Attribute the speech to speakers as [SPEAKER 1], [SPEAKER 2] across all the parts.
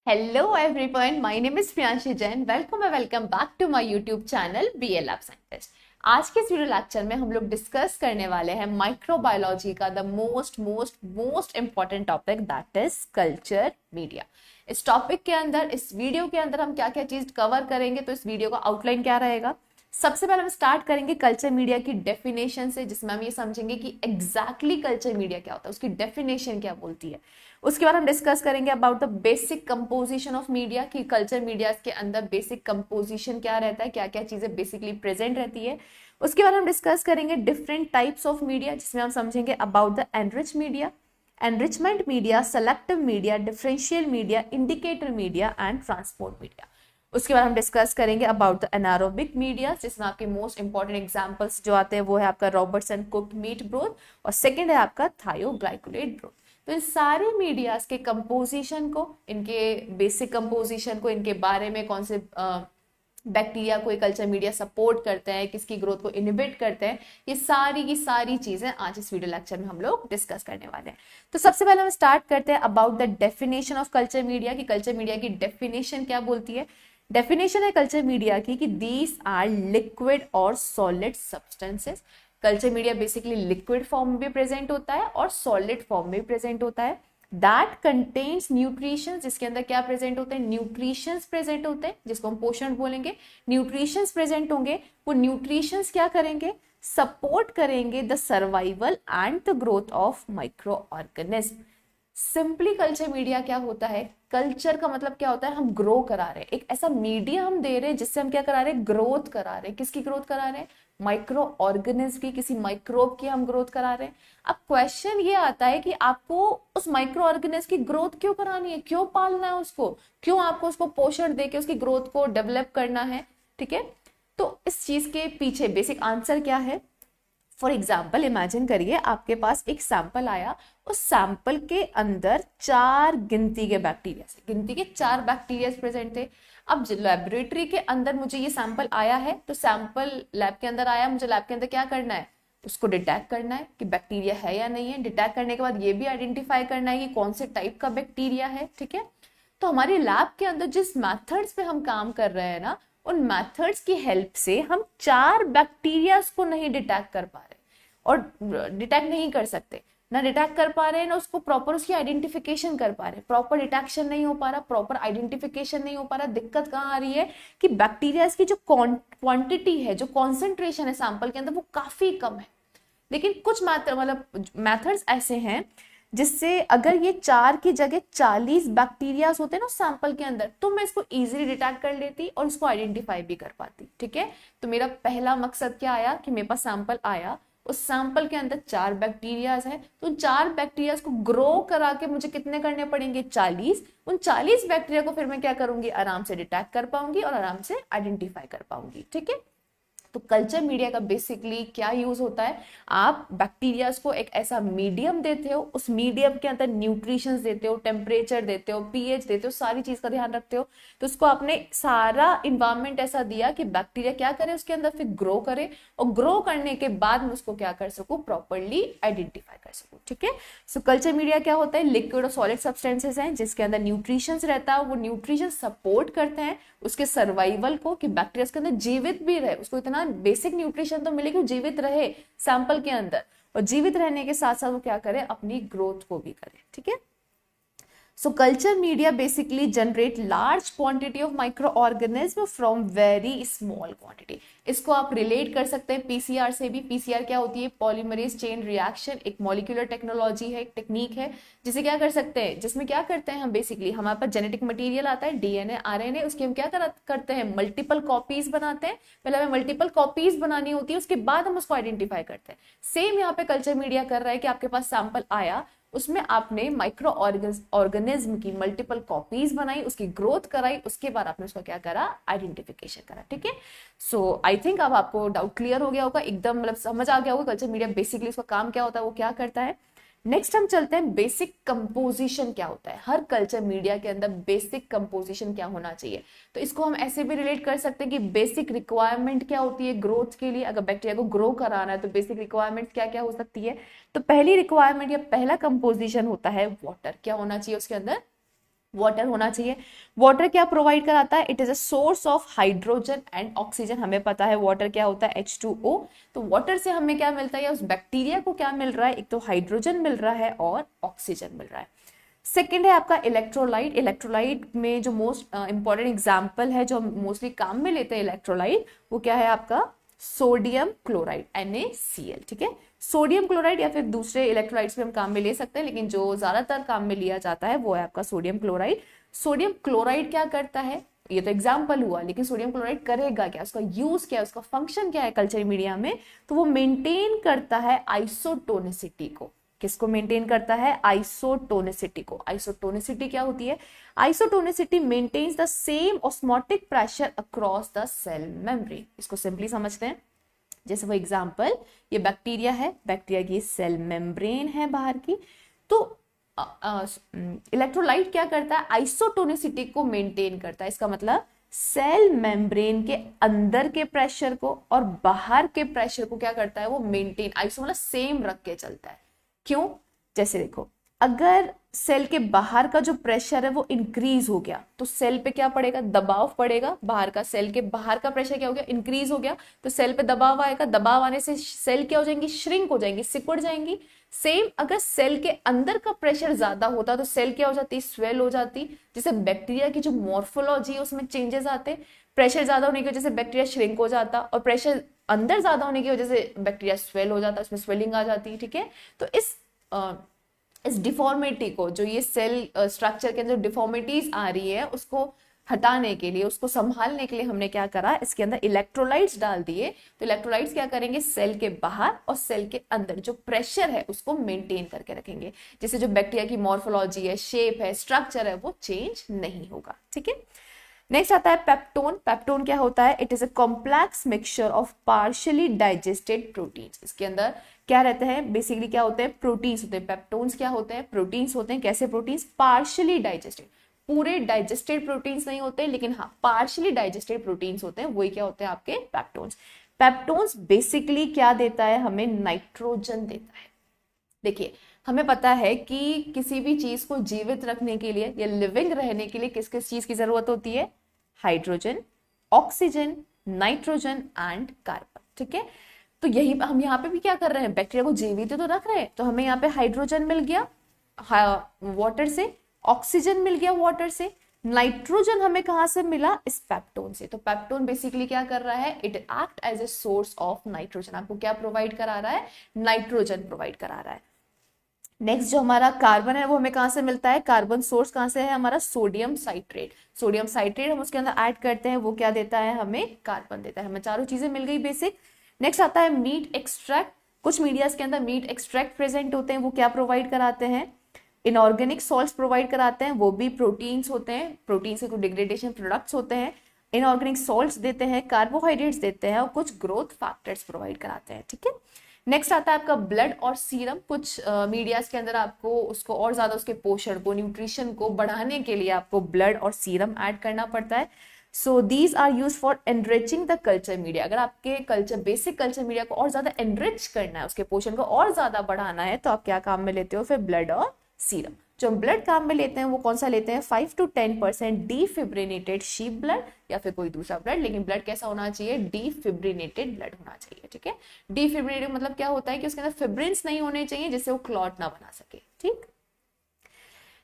[SPEAKER 1] Hello everyone, my name is Priyanshi Jain. Welcome back to my YouTube channel BL Lab Scientist. आज के इस video lecture में हम लोग डिस्कस करने वाले हैं माइक्रोबायोलॉजी का the most important topic that is culture media. इस टॉपिक के अंदर, इस वीडियो के अंदर हम क्या क्या चीज कवर करेंगे, तो इस वीडियो का आउटलाइन क्या रहेगा। सबसे पहले हम स्टार्ट करेंगे कल्चर मीडिया की डेफिनेशन से, जिसमें हम ये समझेंगे कि एग्जैक्टली कल्चर मीडिया क्या होता है, उसकी डेफिनेशन क्या बोलती है। उसके बाद हम डिस्कस करेंगे about the basic composition of media, कि कल्चर मीडिया के अंदर बेसिक कंपोजिशन क्या रहता है, क्या क्या चीजें बेसिकली प्रेजेंट रहती है। उसके बाद हम डिस्कस करेंगे डिफरेंट टाइप्स ऑफ मीडिया, जिसमें हम समझेंगे about the enrich media, enrichment media, selective media, differential media, indicator media and transport media. उसके बाद हम डिस्कस करेंगे अबाउट द एनारोबिक मीडिया, जिसमें आपके मोस्ट इंपॉर्टेंट एग्जांपल्स जो आते हैं वो है आपका रॉबर्टसन कुक्ड मीट ब्रोथ और सेकंड है आपका थायोग्लाइकोलेट ब्रोथ। तो इन सारे मीडियाज के कंपोजिशन को, इनके बेसिक कंपोजिशन को, इनके बारे में कौन से बैक्टीरिया को कल्चर मीडिया सपोर्ट करते हैं, किसकी ग्रोथ को इनहिबिट करते हैं, ये सारी की सारी चीजें आज इस वीडियो लेक्चर में हम लोग डिस्कस करने वाले हैं। तो सबसे पहले हम स्टार्ट करते हैं about the definition of culture media, कि कल्चर मीडिया की डेफिनेशन क्या बोलती है। डेफिनेशन है कल्चर मीडिया की कि दीज आर लिक्विड और solid substances. Culture media basically liquid form में भी प्रेजेंट होता है और सॉलिड फॉर्म में भी प्रेजेंट होता है। दैट कंटेन्स न्यूट्रिशंस, जिसके अंदर क्या प्रेजेंट होते हैं, न्यूट्रिशंस प्रेजेंट होते हैं, जिसको हम पोषण बोलेंगे। न्यूट्रिशंस प्रेजेंट होंगे, वो न्यूट्रिशंस क्या करेंगे, सपोर्ट करेंगे the survival and the growth of micro organism. Simply culture media क्या होता है, कल्चर का मतलब क्या होता है, हम ग्रो करा रहे हैं, एक ऐसा मीडिया हम दे रहे हैं जिससे हम क्या करा रहे हैं, ग्रोथ करा रहे हैं। किसकी ग्रोथ करा रहे हैं, माइक्रो ऑर्गेनिज्म की, किसी माइक्रोब की हम ग्रोथ करा रहे हैं। अब क्वेश्चन ये आता है कि आपको उस माइक्रो ऑर्गेनिज्म की ग्रोथ क्यों करानी है, क्यों पालना है उसको, क्यों आपको उसको पोषण देके उसकी ग्रोथ को डेवलप करना है। ठीक है, तो इस चीज के पीछे बेसिक आंसर क्या है। फॉर एग्जाम्पल इमेजिन करिए आपके पास एक सैंपल आया, उस सैंपल के अंदर चार गिनती के बैक्टीरिया से, गिनती के चार बैक्टीरिया प्रेजेंट थे। अब लेबोरेटरी के अंदर मुझे ये सैंपल आया है, तो सैंपल लैब के अंदर आया, मुझे लैब के अंदर क्या करना है, उसको डिटेक्ट करना है कि बैक्टीरिया है या नहीं है। डिटेक्ट करने के बाद ये भी आइडेंटिफाई करना है कि कौन से टाइप का बैक्टीरिया है। ठीक है, तो हमारे लैब के अंदर जिस मेथड्स पे हम काम कर रहे हैं ना, उन मेथड्स की हेल्प से हम चार बैक्टीरिया को नहीं डिटेक्ट कर पा रहे और डिटेक्ट नहीं कर सकते, ना डिटेक्ट कर पा रहे हैं, ना उसको प्रॉपर उसकी आइडेंटिफिकेशन कर पा रहे। प्रॉपर डिटेक्शन नहीं हो पा रहा, प्रॉपर आइडेंटिफिकेशन नहीं हो पा रहा। दिक्कत कहाँ आ रही है कि बैक्टीरिया की जो क्वांटिटी है, जो कॉन्सेंट्रेशन है सैंपल के अंदर, वो काफी कम है। लेकिन कुछ मेथड्स ऐसे हैं जिससे अगर ये चार की जगह 40 बैक्टीरिया होते हैं ना सैंपल के अंदर, तो मैं इसको इजीली डिटेक्ट कर लेती और इसको आइडेंटिफाई भी कर पाती। ठीक है, तो मेरा पहला मकसद क्या आया कि मेरे पास सैंपल आया, उस सैंपल के अंदर चार बैक्टीरियाज हैं, तो चार बैक्टीरियाज को ग्रो करा के मुझे कितने करने पड़ेंगे, 40। उन 40 बैक्टीरिया को फिर मैं क्या करूंगी, आराम से डिटेक्ट कर पाऊंगी और आराम से आइडेंटिफाई कर पाऊंगी। ठीक है, तो कल्चर मीडिया का बेसिकली क्या यूज होता है, आप बैक्टीरियाज को एक ऐसा मीडियम देते हो, उस मीडियम के अंदर न्यूट्रिशंस देते हो, टेम्परेचर देते हो, पीएच देते हो, सारी चीज का ध्यान रखते हो। तो उसको आपने सारा इन्वायरमेंट ऐसा दिया कि बैक्टीरिया क्या करे उसके अंदर, फिर ग्रो करे, और ग्रो करने के बाद मैं उसको क्या कर सकूं, प्रॉपरली आइडेंटिफाई कर सकूं। ठीक है, सो कल्चर मीडिया क्या होता है, लिक्विड और सॉलिड सब्सटेंसेस हैं जिसके अंदर न्यूट्रिशंस रहता है, वो न्यूट्रिशन सपोर्ट करते हैं उसके सर्वाइवल को, कि बैक्टीरिया के अंदर जीवित भी रहे, उसको इतना बेसिक न्यूट्रिशन तो मिले कि जीवित रहे सैंपल के अंदर, और जीवित रहने के साथ साथ वो क्या करे, अपनी ग्रोथ को भी करे। ठीक है, so culture media basically generate large quantity of microorganism from very small quantity। इसको आप रिलेट कर सकते हैं पीसीआर से भी। पीसीआर क्या होती है, पॉलीमरेज चेन रिएक्शन, एक मॉलिक्यूलर टेक्नोलॉजी है, एक टेक्निक है, जिसे क्या कर सकते हैं, जिसमें क्या करते हैं हम बेसिकली, हमारे पास जेनेटिक मटेरियल आता है, डीएनए आरएनए, उसकी हम क्या करते हैं, मल्टीपल कॉपीज बनाते हैं। पहले हमें मल्टीपल कॉपीज बनानी होती है, उसके बाद हम उसको आइडेंटिफाई करते हैं। सेम यहाँ पे कल्चर मीडिया कर रहा है कि आपके पास सैंपल आया, उसमें आपने माइक्रो ऑर्गेनिज्म की मल्टीपल कॉपीज बनाई, उसकी ग्रोथ कराई, उसके बाद आपने उसका क्या करा, आइडेंटिफिकेशन करा। ठीक है, सो आई थिंक अब आपको डाउट क्लियर हो गया होगा, एकदम मतलब समझ आ गया होगा कल्चर मीडिया बेसिकली उसका काम क्या होता है, वो क्या करता है। नेक्स्ट हम चलते हैं बेसिक कंपोजिशन क्या होता है, हर कल्चर मीडिया के अंदर बेसिक कंपोजिशन क्या होना चाहिए। तो इसको हम ऐसे भी रिलेट कर सकते हैं कि बेसिक रिक्वायरमेंट क्या होती है ग्रोथ के लिए, अगर बैक्टीरिया को ग्रो कराना है तो बेसिक रिक्वायरमेंट क्या क्या हो सकती है। तो पहली रिक्वायरमेंट या पहला कंपोजिशन होता है वाटर, क्या होना चाहिए उसके अंदर, वाटर होना चाहिए। वाटर क्या प्रोवाइड कराता है? It is a source of hydrogen and oxygen. हमें पता है वाटर क्या होता है, H2O। तो वाटर से हमें क्या मिलता है, या उस बैक्टीरिया को क्या मिल रहा है? एक तो हाइड्रोजन मिल रहा है और ऑक्सीजन मिल रहा है। सेकेंड है आपका इलेक्ट्रोलाइट। इलेक्ट्रोलाइट में जो मोस्ट इंपॉर्टेंट एग्जाम्पल है, जो मोस्टली काम में लेते हैं इलेक्ट्रोलाइट, वो क्या है आपका? Sodium chloride, NaCl। ठीक है, सोडियम क्लोराइड या फिर दूसरे इलेक्ट्रोलाइट्स भी हम काम में ले सकते हैं, लेकिन जो ज्यादातर काम में लिया जाता है वो है आपका सोडियम क्लोराइड। सोडियम क्लोराइड क्या करता है? ये तो एग्जाम्पल हुआ, लेकिन सोडियम क्लोराइड करेगा क्या, उसका यूज क्या है, उसका फंक्शन क्या है कल्चर मीडिया में? तो वो मेंटेन करता है आइसोटोनिसिटी को। किसको मेंटेन करता है? आइसोटोनिसिटी को। आइसोटोनिसिटी क्या होती है? Isotonicity maintains the same osmotic pressure across the cell membrane. इसको सिंपली समझते हैं। जैसे वो एग्जांपल, ये बैक्टीरिया है, बैक्टीरिया की सेल मेम्ब्रेन है बाहर की। तो इलेक्ट्रोलाइट क्या करता है? आइसोटोनिसिटी को मेंटेन करता है। इसका मतलब सेल मेम्ब्रेन के अंदर के प्रेशर को और बाहर के प्रेशर को क्या करता है? वो मेंटेन, आइसो मतलब सेम रख के चलता है। क्यों? जैसे देखो, अगर सेल के बाहर का जो प्रेशर है वो इंक्रीज हो गया तो सेल पे क्या पड़ेगा? दबाव पड़ेगा। बाहर का, सेल के बाहर का प्रेशर क्या हो गया? इंक्रीज हो गया, तो सेल पे दबाव आएगा। दबाव आने से सेल क्या हो जाएंगी? श्रिंक हो जाएंगी, सिकुड़ जाएंगी। सेम अगर सेल के अंदर का प्रेशर ज्यादा होता तो सेल क्या हो जाती? स्वेल हो जाती। जैसे बैक्टीरिया की जो मॉर्फोलॉजी है उसमें चेंजेस आते। प्रेशर ज्यादा होने की वजह से बैक्टीरिया श्रिंक हो जाता, और प्रेशर अंदर ज्यादा होने की वजह से बैक्टीरिया स्वेल हो जाता, उसमें स्वेलिंग आ जाती है। ठीक है, तो इस डिफॉर्मिटी को, जो ये सेल स्ट्रक्चर के अंदर डिफॉर्मिटीज आ रही है, उसको हटाने के लिए, उसको संभालने के लिए हमने क्या करा? इसके अंदर इलेक्ट्रोलाइट्स डाल दिए। तो इलेक्ट्रोलाइट्स क्या करेंगे? सेल के बाहर और सेल के अंदर जो प्रेशर है उसको मेंटेन करके रखेंगे, जिससे जो बैक्टीरिया की मॉर्फोलॉजी है, शेप है, स्ट्रक्चर है, वो चेंज नहीं होगा। ठीक है, नेक्स्ट आता है पेप्टोन। पेप्टोन क्या होता है? It is a complex mixture of partially digested proteins. इसके अंदर क्या रहते हैं? बेसिकली क्या होते हैं? प्रोटीन्स होते हैं। पेप्टोन्स क्या होते हैं? प्रोटीन्स होते हैं। कैसे प्रोटीन्स? Partially digested. पूरे डाइजेस्टेड प्रोटीन्स नहीं होते, लेकिन हाँ पार्शियली डाइजेस्टेड प्रोटीन्स होते हैं, वही क्या होते हैं? आपके पेप्टोन्स। पेप्टोन्स बेसिकली क्या देता है हमें? नाइट्रोजन देता है। देखिए, हमें पता है कि किसी भी चीज को जीवित रखने के लिए या लिविंग रहने के लिए किस किस चीज की जरूरत होती है? Hydrogen, oxygen, nitrogen and carbon. ठीक है, तो यही हम यहाँ पे भी क्या कर रहे हैं? बैक्टीरिया को जीवित तो रख रहे हैं। तो हमें यहाँ पे हाइड्रोजन मिल गया वाटर से, ऑक्सीजन मिल गया वाटर से, नाइट्रोजन हमें कहां से मिला? इस पेप्टोन से। तो पेप्टोन बेसिकली क्या कर रहा है? It act as a source of nitrogen. आपको क्या प्रोवाइड करा रहा है? नाइट्रोजन प्रोवाइड करा रहा है। नेक्स्ट जो हमारा कार्बन है वो हमें कहां से मिलता है? कार्बन सोर्स कहां से है हमारा? Sodium citrate. सोडियम साइट्रेट हम उसके अंदर ऐड करते हैं, वो क्या देता है? हमें कार्बन देता है। हमें चारों चीजें मिल गई बेसिक। नेक्स्ट आता है मीट एक्सट्रैक्ट। कुछ मीडियाज के अंदर मीट एक्सट्रैक्ट प्रेजेंट होते हैं, वो क्या प्रोवाइड कराते हैं? इनऑर्गेनिक सॉल्ट्स प्रोवाइड कराते हैं, वो भी प्रोटीन्स होते हैं। प्रोटीन से कुछ डिग्रेडेशन प्रोडक्ट्स होते हैं। इनऑर्गेनिक सॉल्ट्स देते हैं, कार्बोहाइड्रेट्स देते हैं, और कुछ ग्रोथ फैक्टर्स प्रोवाइड कराते हैं। ठीक है, नेक्स्ट आता है आपका ब्लड और सीरम। कुछ मीडियाज के अंदर आपको उसको और ज्यादा उसके पोषण को, न्यूट्रिशन को बढ़ाने के लिए आपको ब्लड और सीरम ऐड करना पड़ता है। So these are use for enriching the culture media. अगर आपके कल्चर, बेसिक कल्चर मीडिया को और ज्यादा एनरिच करना है, उसके पोषण को और ज्यादा बढ़ाना है, तो आप क्या काम में लेते हो? फिर ब्लड और सीरम। जो हम ब्लड काम में लेते हैं वो कौन सा लेते हैं? 5 to 10% डीफिब्रिनेटेड शीप ब्लड या फिर कोई दूसरा ब्लड, लेकिन ब्लड कैसा होना चाहिए? डीफिब्रिनेटेड ब्लड होना चाहिए। ठीक है, डीफिब्रिनेटेड मतलब क्या होता है कि उसके अंदर फिब्रिन्स नहीं होने चाहिए जिससे वो क्लॉट ना बना सके। ठीक,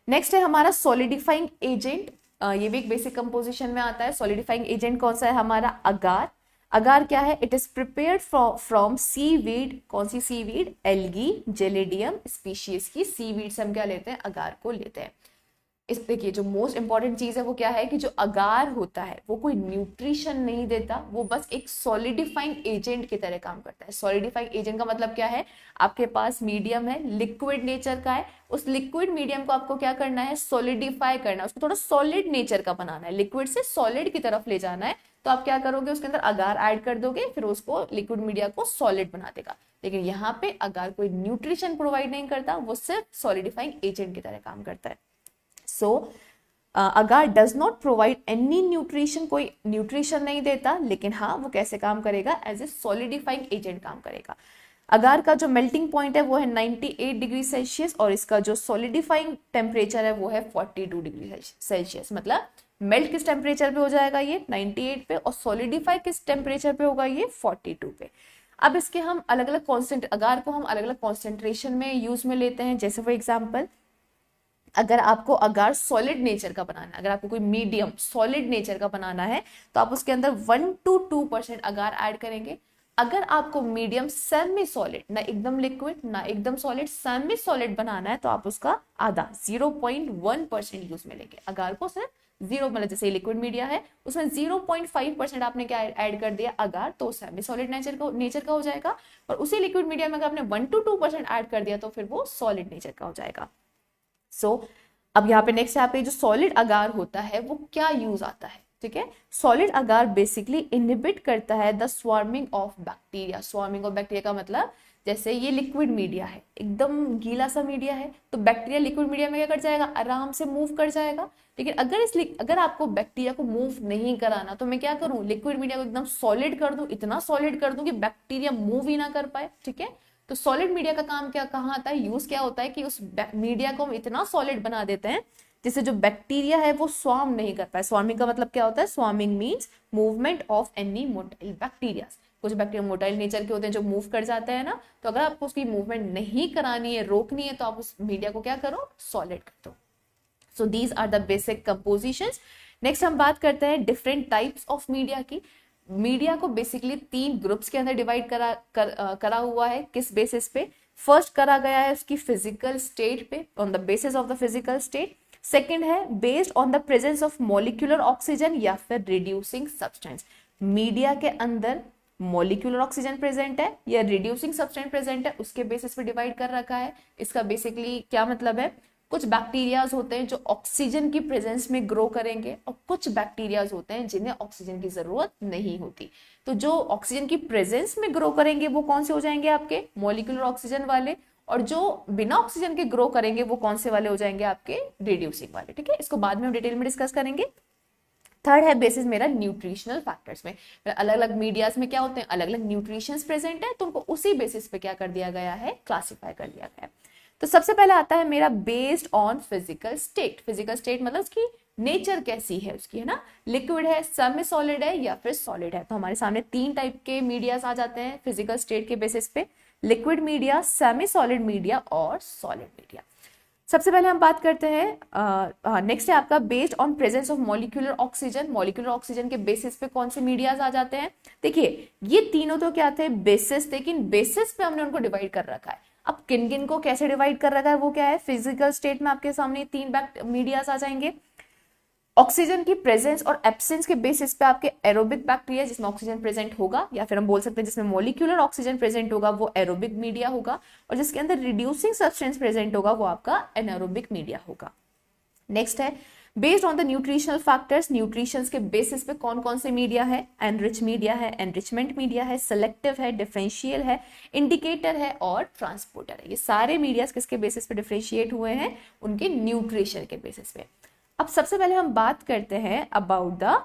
[SPEAKER 1] नेक्स्ट है हमारा सॉलिडिफाइंग एजेंट। ये भी एक बेसिक कंपोजिशन में आता है। सॉलिडिफाइंग एजेंट कौन सा है हमारा? अगार। अगार क्या है? It is prepared from seaweed. कौन सी सीवीड? एल्गी जेलिडियम स्पीशीज की सीवीड से हम क्या लेते हैं? अगार को लेते हैं। इस देखिए, जो मोस्ट इंपॉर्टेंट चीज है वो क्या है कि जो अगार होता है वो कोई न्यूट्रिशन नहीं देता, वो बस एक सॉलिडिफाइंग एजेंट की तरह काम करता है। सॉलिडिफाइंग एजेंट का मतलब क्या है? आपके पास मीडियम है, लिक्विड नेचर का है, उस लिक्विड मीडियम को आपको क्या करना है? सॉलिडिफाई करना है, उसको थोड़ा सॉलिड नेचर का बनाना है, लिक्विड से सॉलिड की तरफ ले जाना है। तो आप क्या करोगे? उसके अंदर अगार ऐड कर दोगे, फिर उसको लिक्विड मीडिया को सॉलिड बना देगा। लेकिन यहाँ पे अगार कोई न्यूट्रिशन प्रोवाइड नहीं करता, वो सिर्फ सॉलिडिफाइंग एजेंट की तरह काम करता है। So agar does not provide any nutrition, कोई न्यूट्रिशन नहीं देता, लेकिन हाँ वो कैसे काम करेगा? एज ए सॉलिडिफाइंग एजेंट काम करेगा। अगार का जो मेल्टिंग पॉइंट है वो है 98 डिग्री सेल्सियस और इसका जो सॉलिडिफाइंग टेम्परेचर है वो है 42 डिग्री सेल्सियस। मतलब मेल्ट किस टेम्परेचर पे हो जाएगा ये 98 पे और सॉलिडिफाई किस टेम्परेचर पे होगा ये 42 पे। अब इसके हम अलग अलग कॉन्सेंट अगार को हम अलग अलग कॉन्सेंट्रेशन में यूज में लेते हैं। जैसे फॉर एग्जाम्पल अगर आपको अगार सॉलिड नेचर का बनाना है, अगर आपको कोई मीडियम सॉलिड नेचर का बनाना है तो आप उसके अंदर 1 to 2% अगार ऐड करेंगे। अगर आपको मीडियम सेमी सॉलिड, ना एकदम लिक्विड ना एकदम सॉलिड, सेमी सॉलिड बनाना है तो आप उसका आधा 0.1% यूज में लेंगे। अगार को सिर्फ 0 मतलब जैसे लिक्विड मीडिया है उसमें 0.5% आपने क्या ऐड कर दिया अगार, तो सेमी सॉलिड नेचर का हो जाएगा। और उसी लिक्विड मीडिया में अगर आपने 1 to 2% ऐड कर दिया तो फिर वो सॉलिड नेचर का हो जाएगा। अब यहाँ पे नेक्स्ट यहाँ पे जो सॉलिड अगार होता है वो क्या यूज आता है, ठीक है। सॉलिड अगार बेसिकली इनहिबिट करता है the swarming of bacteria. Swarming of bacteria का मतलब जैसे ये लिक्विड मीडिया है, एकदम गीला सा मीडिया है, तो बैक्टीरिया लिक्विड मीडिया में क्या कर जाएगा, आराम से मूव कर जाएगा। लेकिन अगर आपको बैक्टीरिया को मूव नहीं कराना तो मैं क्या करूं, लिक्विड मीडिया को एकदम सॉलिड कर दूं, इतना सॉलिड कर दूं कि बैक्टीरिया मूव ही ना कर पाए, ठीक है। तो सॉलिड मीडिया का काम क्या कहाँ आता है, यूज क्या होता है कि उस मीडिया को हम इतना सॉलिड बना देते हैं जिससे जो बैक्टीरिया है वो स्वार्म नहीं कर पाए। स्वार्मिंग का मतलब क्या होता है, swarming means movement of any motile bacteria. कुछ बैक्टीरिया मोटाइल नेचर के होते हैं जो मूव कर जाते हैं ना, तो अगर आपको उसकी मूवमेंट नहीं करानी है, रोकनी है, तो आप उस मीडिया को क्या करो, सॉलिड कर दो। So these are the basic compositions. Next हम बात करते हैं डिफरेंट टाइप्स ऑफ मीडिया की। मीडिया को बेसिकली 3 ग्रुप्स के अंदर डिवाइड करा हुआ है। किस बेसिस पे, फर्स्ट करा गया है उसकी फिजिकल स्टेट पे, on the basis of the physical state. Second है based on the presence of molecular oxygen या फिर रिड्यूसिंग सब्सटेंस। मीडिया के अंदर मॉलिक्यूलर ऑक्सीजन प्रेजेंट है या रिड्यूसिंग सब्सटेंस प्रेजेंट है, उसके बेसिस पे डिवाइड कर रखा है। इसका बेसिकली क्या मतलब है, कुछ बैक्टीरियाज होते हैं जो ऑक्सीजन की प्रेजेंस में ग्रो करेंगे और कुछ बैक्टीरियाज होते हैं जिन्हें ऑक्सीजन की जरूरत नहीं होती। तो जो ऑक्सीजन की प्रेजेंस में ग्रो करेंगे वो कौन से हो जाएंगे, आपके मॉलिक्यूलर ऑक्सीजन वाले, और जो बिना ऑक्सीजन के ग्रो करेंगे वो कौन से वाले हो जाएंगे, आपके रिड्यूसिंग वाले, ठीक है। इसको बाद में हम डिटेल में डिस्कस करेंगे। थर्ड है बेसिस मेरा न्यूट्रिशनल फैक्टर्स में, अलग अलग मीडियाज में क्या होते हैं, अलग अलग न्यूट्रिशंस प्रेजेंट है, तो उनको उसी बेसिस पे क्या कर दिया गया है, क्लासिफाई कर दिया गया है। तो सबसे पहले आता है मेरा based on physical state. Physical state मतलब उसकी नेचर कैसी है उसकी, है ना, लिक्विड है, सेमी सॉलिड है या फिर सॉलिड है। तो हमारे सामने 3 टाइप के मीडियाज आ जाते हैं फिजिकल स्टेट के बेसिस पे, liquid media, semi solid media और सॉलिड मीडिया। सबसे पहले हम बात करते हैं, नेक्स्ट है आपका based on presence of molecular oxygen. Molecular oxygen के बेसिस पे कौन से मीडियाज आ जाते हैं, देखिए ये तीनों तो क्या थे, बेसिस, लेकिन बेसिस पे हमने उनको डिवाइड कर रखा है। अब किन किन को कैसे डिवाइड कर रखा है वो क्या है, फिजिकल स्टेट में आपके सामने 3 मीडियाज आ जाएंगे। ऑक्सीजन की प्रेजेंस और एब्सेंस के बेसिस पे आपके एरोबिक बैक्टीरिया जिसमें ऑक्सीजन प्रेजेंट होगा, या फिर हम बोल सकते हैं जिसमें मॉलिक्यूलर ऑक्सीजन प्रेजेंट होगा वो एरोबिक मीडिया होगा, और जिसके अंदर रिड्यूसिंग सब्सटेंस प्रेजेंट होगा वो आपका एनारोबिक मीडिया होगा। नेक्स्ट है based on the nutritional factors. Nutritions के बेसिस पे कौन कौन से मीडिया है, एनरिच मीडिया है, एनरिचमेंट मीडिया है, सेलेक्टिव है, डिफरेंशियल है, इंडिकेटर है और ट्रांसपोर्टर है। ये सारे मीडियाज किसके बेसिस पे डिफरेंशिएट हुए हैं, उनके न्यूट्रिशन के बेसिस पे। अब सबसे पहले हम बात करते हैं about the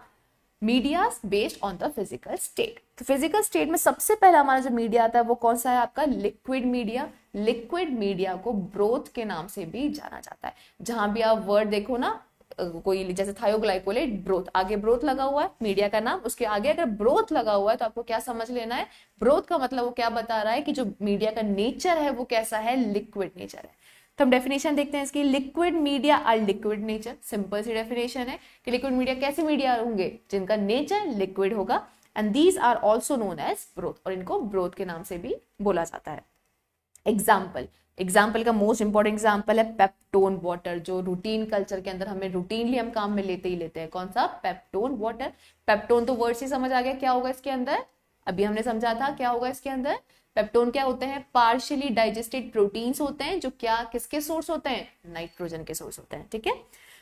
[SPEAKER 1] medias based on the physical state. तो फिजिकल स्टेट में सबसे पहला हमारा जो मीडिया आता है वो कौन सा है, आपका लिक्विड मीडिया। लिक्विड मीडिया को ब्रोथ के नाम से भी जाना जाता है। जहां भी आप वर्ड देखो ना, कोई जैसे थायोग्लाइकोलेट, ब्रोथ, आगे ब्रोथ लगा हुआ है मीडिया का नाम, उसके आगे अगर ब्रोथ लगा हुआ है तो आपको क्या समझ लेना है, ब्रोथ का मतलब वो क्या बता रहा है कि जो मीडिया का नेचर है वो कैसा है, लिक्विड नेचर है। तो हम डेफिनेशन देखते हैं इसकी, liquid media are liquid nature. Simple सी डेफिनेशन है कि लिक्विड मीडिया कैसे मीडिया होंगे, जिनका नेचर लिक्विड होगा, and these are also known as broth, और इनको ब्रोथ के नाम से भी बोला जाता है। एग्जाम्पल का मोस्ट इंपॉर्टेंट एग्जाम्पल है पेप्टोन वाटर, जो रूटीन कल्चर के अंदर हमें रूटीनली हम काम में लेते ही लेते हैं। कौन सा, पेप्टोन वाटर। पेप्टोन तो वर्ड से समझ आ गया, क्या होगा इसके अंदर, अभी हमने समझा था क्या होगा इसके अंदर। पेप्टोन क्या होते हैं, पार्शियली डाइजेस्टेड प्रोटीन्स होते हैं जो क्या किसके सोर्स होते हैं, नाइट्रोजन के सोर्स होते हैं, ठीक है।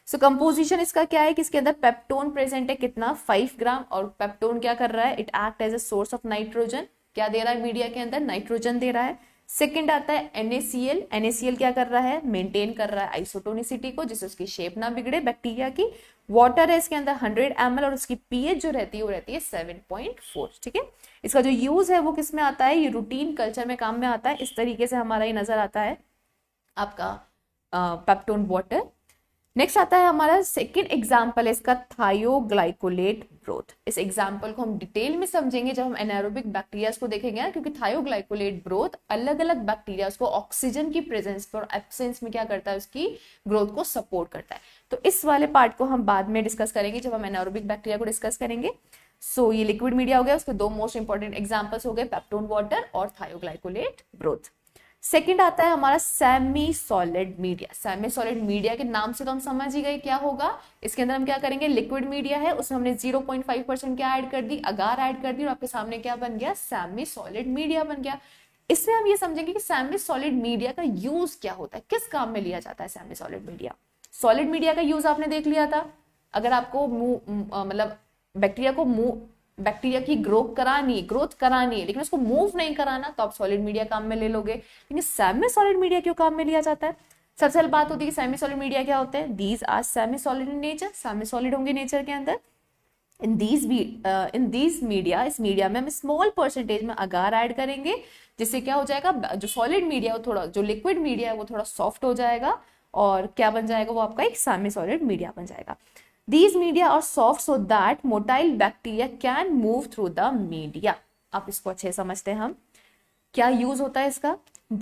[SPEAKER 1] सो कंपोजिशन इसका क्या है कि इसके अंदर पेप्टोन प्रेजेंट है कितना, 5 ग्राम, और पेप्टोन क्या कर रहा है, it act as a source of nitrogen. क्या दे रहा है मीडिया के अंदर, नाइट्रोजन दे रहा है। सेकंड आता है NaCl। NaCl क्या कर रहा है, मेंटेन कर रहा है आइसोटोनिसिटी को, जिससे उसकी शेप ना बिगड़े बैक्टीरिया की। वाटर है इसके अंदर 100 ml और उसकी पीएच जो रहती है वो रहती है 7.4। ठीक है, इसका जो यूज है वो किस में आता है, ये रूटीन कल्चर में काम में आता है। इस तरीके से हमारा ये नजर आता है आपका पेप्टोन वाटर। नेक्स्ट आता है हमारा सेकेंड एग्जाम्पल है इसका, थायोग्लाइकोलेट ब्रोथ। इस एग्जाम्पल को हम डिटेल में समझेंगे जब हम एनारोबिक बैक्टीरिया को देखेंगे, क्योंकि थायोग्लाइकोलेट ब्रोथ अलग अलग बैक्टीरिया को ऑक्सीजन की प्रेजेंस पर और एब्सेंस में क्या करता है, उसकी ग्रोथ को सपोर्ट करता है। तो इस वाले पार्ट को हम बाद में डिस्कस करेंगे जब हम एनारोबिक बैक्टीरिया को डिस्कस करेंगे। सो ये लिक्विड मीडिया हो गया, उसके दो मोस्ट इंपॉर्टेंट एग्जाम्पल्स हो गए, पेप्टोन वाटर और थायोग्लाइकोलेट ब्रोथ। सेकेंड आता है हमारा semi solid media. Semi solid media के नाम से तो हम समझ ही गए क्या होगा। इसके अंदर हम क्या करेंगे, लिक्विड मीडिया है, उसमें हमने 0.5% क्या ऐड कर दी, अगार ऐड कर दी, और आपके सामने क्या बन गया, सेमी सॉलिड मीडिया बन गया। इसमें हम ये समझेंगे कि सेमी सॉलिड मीडिया का यूज क्या होता है, किस काम में लिया जाता है semi solid media. Solid media का यूज आपने देख लिया था, अगर आपको मतलब बैक्टीरिया की ग्रोथ करानी है लेकिन उसको मूव नहीं कराना, तो आप सॉलिड मीडिया काम में ले लोगे। लेकिन सेमी सॉलिड मीडिया क्यों काम में लिया जाता है? सबसे पहले बात होती है कि सेमी सॉलिड मीडिया क्या होते हैं, these are semi solid in nature, semi solid होंगे नेचर के अंदर। इन दीज मीडिया, इस मीडिया में हम स्मॉल परसेंटेज में अगार ऐड करेंगे, जिससे क्या हो जाएगा, जो सॉलिड मीडिया है वो थोड़ा, जो लिक्विड मीडिया है वो थोड़ा सॉफ्ट हो जाएगा, और क्या बन जाएगा, वो आपका एक सेमी सॉलिड मीडिया बन जाएगा। These media are soft so that motile bacteria can move through the media। आप इसको अच्छे समझते हैं हम, क्या यूज होता है इसका,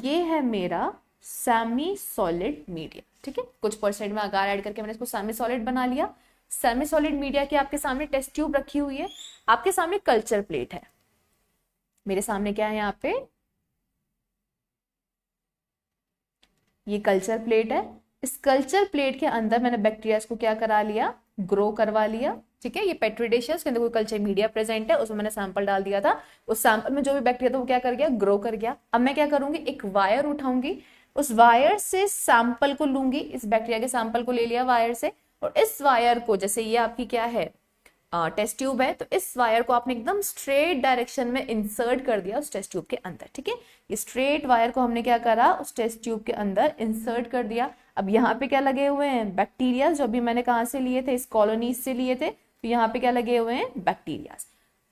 [SPEAKER 1] ये है मेरा सेमी सॉलिड मीडिया। ठीक है, कुछ परसेंट में अगार ऐड करके मैंने इसको सेमी सॉलिड बना लिया। सेमी सॉलिड मीडिया के आपके सामने टेस्ट ट्यूब रखी हुई है, आपके सामने कल्चर प्लेट है, मेरे सामने क्या है, यहाँ पे ये कल्चर प्लेट है। इस कल्चर प्लेट के अंदर मैंने बैक्टीरिया को क्या करा लिया, ग्रो करवा लिया। ठीक है, ये पेट्री डिश है, उसके अंदर कोई कल्चर मीडिया प्रेजेंट है, उसमें मैंने सैंपल डाल दिया था, उस सैंपल में जो भी बैक्टीरिया था वो क्या कर गया, ग्रो कर गया। अब मैं क्या करूंगी, एक वायर उठाऊंगी, उस वायर से सैंपल को लूंगी, इस बैक्टीरिया के सैंपल को ले लिया वायर से, और इस वायर को, जैसे ये आपकी क्या है, टेस्ट ट्यूब है, तो इस वायर को आपने एकदम स्ट्रेट डायरेक्शन में इंसर्ट कर दिया उस टेस्ट ट्यूब के अंदर। ठीक है, ये स्ट्रेट वायर को हमने क्या करा, उस टेस्ट ट्यूब के अंदर इंसर्ट कर दिया। अब यहाँ पे क्या लगे हुए हैं, बैक्टीरिया, जो अभी मैंने कहाँ से लिए थे, इस कॉलोनीज से लिए थे, तो यहाँ पे क्या लगे हुए हैं, बैक्टीरिया।